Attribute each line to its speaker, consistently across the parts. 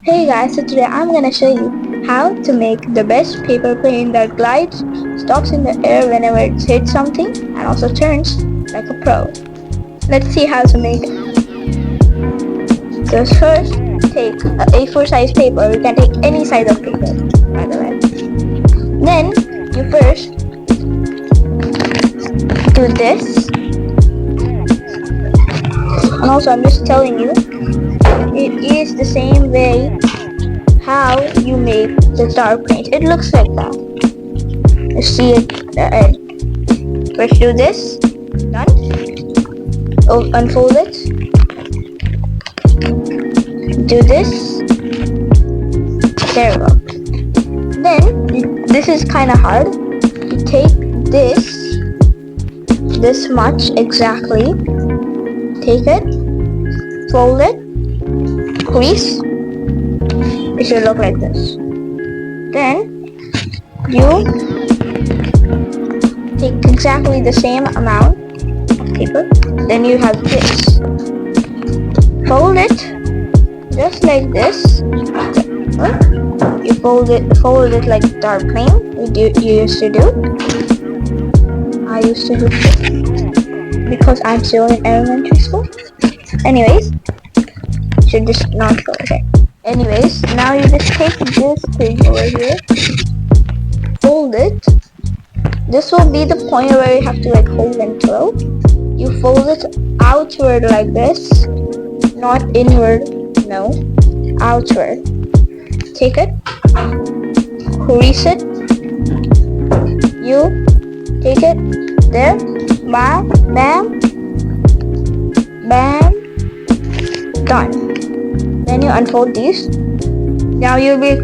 Speaker 1: Hey guys, so today I'm gonna show you how to make the best paper plane that glides, stops in the air whenever it hits something, and also turns like a pro. Let's see how to make it. So first, take a A4 size paper. You can take any size of paper, by the way. Then, you first do this. And also, I'm just telling you, it is the same way how you make the dark paint. It looks like that. You see it. First do this. Done. Unfold it. Do this. There we go. Then this is kind of hard. You take this much exactly. Take it. Fold it. Crease. It should look like this. Then you take exactly the same amount of paper. Then you have this. Fold it just like this. You fold it like dark plane. You used to do. I used to do this because I'm still in elementary school. Anyways, should just not go okay. Anyways, now you just take this thing over here, fold it. This will be the point where you have to like hold and throw. You fold it outward like this, not inward, no, outward. Take it, crease it. You take it there, bam, bam, bam, done. Then you unfold these. Now you'll be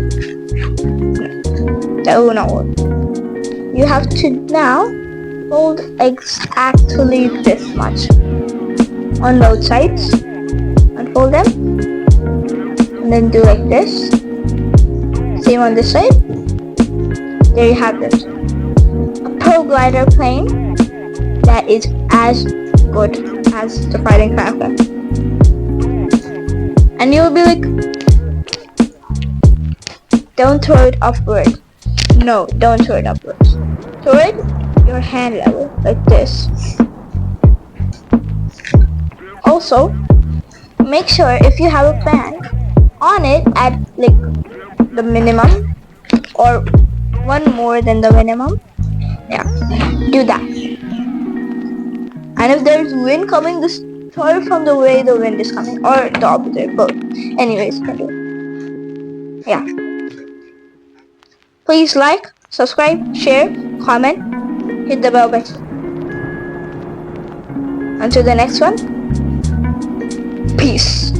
Speaker 1: you have to now fold exactly this much on both sides. Unfold them and then do like this. Same on this side. There you have it. A pro glider plane that is as good as the fighting cracker. And you'll be like, don't throw it upward. No, don't throw it upwards. Throw it your hand level, like this. Also, make sure if you have a fan, on it at like the minimum or one more than the minimum. Yeah, do that. And if there's wind coming, just throw it from the way the wind is coming, or the opposite, both. Anyways, yeah. Please like, subscribe, share, comment, hit the bell button. Until the next one, peace.